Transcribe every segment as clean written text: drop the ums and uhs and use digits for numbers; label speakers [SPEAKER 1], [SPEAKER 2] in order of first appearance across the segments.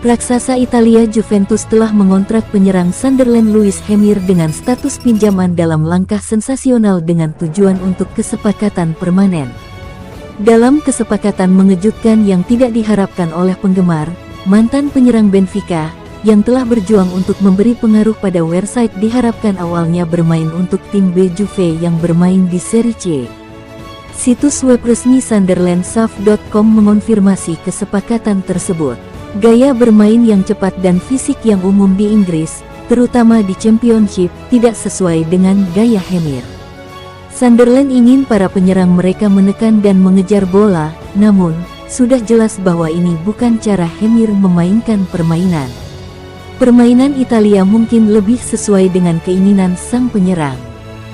[SPEAKER 1] Raksasa Italia Juventus telah mengontrak penyerang Sunderland Louis Hemir dengan status pinjaman dalam langkah sensasional dengan tujuan untuk kesepakatan permanen. Dalam kesepakatan mengejutkan yang tidak diharapkan oleh penggemar, mantan penyerang Benfica, yang telah berjuang untuk memberi pengaruh pada Wierside diharapkan awalnya bermain untuk tim B Juve yang bermain di Serie C. Situs web resmi Sunderland SAF.com mengonfirmasi kesepakatan tersebut. Gaya bermain yang cepat dan fisik yang umum di Inggris, terutama di Championship, tidak sesuai dengan gaya Hemir. Sunderland ingin para penyerang mereka menekan dan mengejar bola, namun, sudah jelas bahwa ini bukan cara Hemir memainkan permainan. Permainan Italia mungkin lebih sesuai dengan keinginan sang penyerang.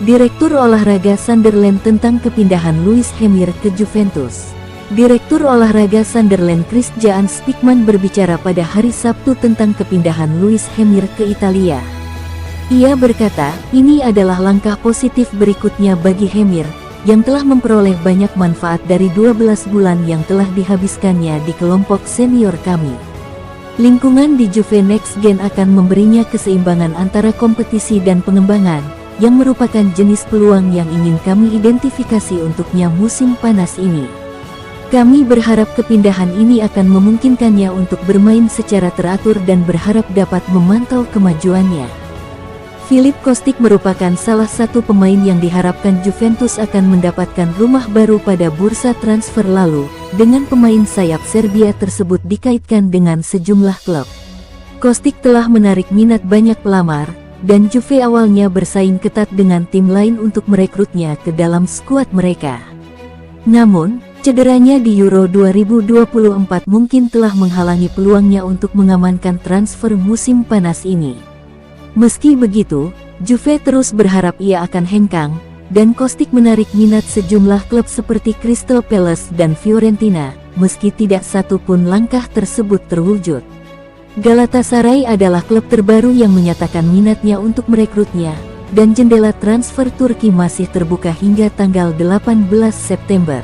[SPEAKER 1] Direktur olahraga Sunderland tentang kepindahan Louis Hemir ke Juventus. Direktur olahraga Sunderland Christian Speakman berbicara pada hari Sabtu tentang kepindahan Louis Hemir ke Italia. Ia berkata, ini adalah langkah positif berikutnya bagi Hemir, yang telah memperoleh banyak manfaat dari 12 bulan yang telah dihabiskannya di kelompok senior kami. Lingkungan di Juve Next Gen akan memberinya keseimbangan antara kompetisi dan pengembangan, yang merupakan jenis peluang yang ingin kami identifikasi untuknya musim panas ini. Kami berharap kepindahan ini akan memungkinkannya untuk bermain secara teratur dan berharap dapat memantau kemajuannya. Filip Kostic merupakan salah satu pemain yang diharapkan Juventus akan mendapatkan rumah baru pada bursa transfer lalu, dengan pemain sayap Serbia tersebut dikaitkan dengan sejumlah klub. Kostic telah menarik minat banyak pelamar, dan Juve awalnya bersaing ketat dengan tim lain untuk merekrutnya ke dalam skuad mereka. Namun, cederanya di Euro 2024 mungkin telah menghalangi peluangnya untuk mengamankan transfer musim panas ini. Meski begitu, Juve terus berharap ia akan hengkang, dan Kostic menarik minat sejumlah klub seperti Crystal Palace dan Fiorentina, meski tidak satu pun langkah tersebut terwujud. Galatasaray adalah klub terbaru yang menyatakan minatnya untuk merekrutnya, dan jendela transfer Turki masih terbuka hingga tanggal 18 September.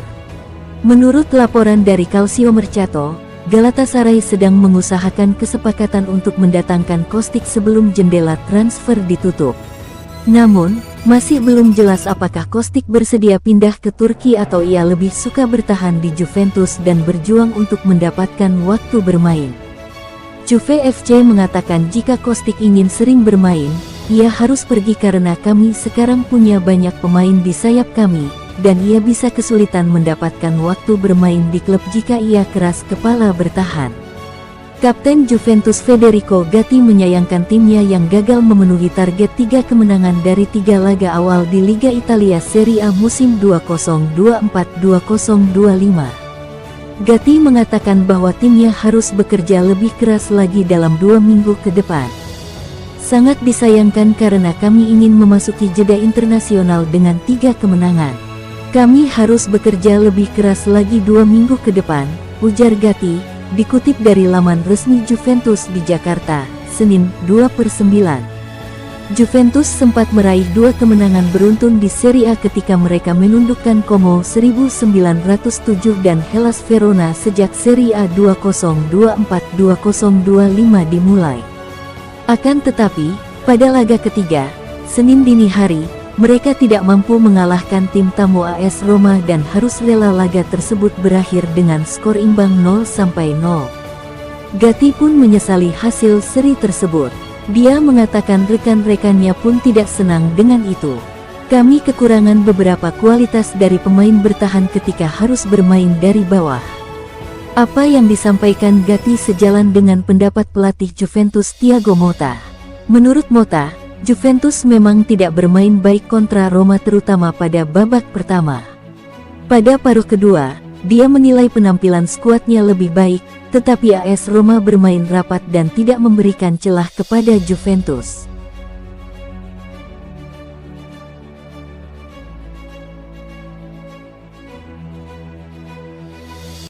[SPEAKER 1] Menurut laporan dari Calcio Mercato, Galatasaray sedang mengusahakan kesepakatan untuk mendatangkan Kostic sebelum jendela transfer ditutup. Namun, masih belum jelas apakah Kostic bersedia pindah ke Turki atau ia lebih suka bertahan di Juventus dan berjuang untuk mendapatkan waktu bermain. Juve FC mengatakan jika Kostic ingin sering bermain, ia harus pergi karena kami sekarang punya banyak pemain di sayap kami, dan ia bisa kesulitan mendapatkan waktu bermain di klub jika ia keras kepala bertahan. Kapten Juventus Federico Gatti menyayangkan timnya yang gagal memenuhi target 3 kemenangan dari 3 laga awal di Liga Italia Serie A musim 2024-2025. Gatti mengatakan bahwa timnya harus bekerja lebih keras lagi dalam 2 minggu ke depan. Sangat disayangkan karena kami ingin memasuki jeda internasional dengan 3 kemenangan. Kami harus bekerja lebih keras lagi 2 minggu ke depan, ujar Gatti, dikutip dari laman resmi Juventus di Jakarta, Senin 2/9. Juventus sempat meraih 2 kemenangan beruntun di Serie A ketika mereka menundukkan Como 1907 dan Hellas Verona sejak Serie A 2024-2025 dimulai. Akan tetapi, pada laga ketiga, Senin dini hari, mereka tidak mampu mengalahkan tim tamu AS Roma dan harus rela laga tersebut berakhir dengan skor imbang 0-0. Gatti pun menyesali hasil seri tersebut. Dia mengatakan rekan-rekannya pun tidak senang dengan itu. Kami kekurangan beberapa kualitas dari pemain bertahan ketika harus bermain dari bawah. Apa yang disampaikan Gatti sejalan dengan pendapat pelatih Juventus Thiago Motta. Menurut Motta, Juventus memang tidak bermain baik kontra Roma terutama pada babak pertama. Pada paruh kedua, dia menilai penampilan skuadnya lebih baik, tetapi AS Roma bermain rapat dan tidak memberikan celah kepada Juventus.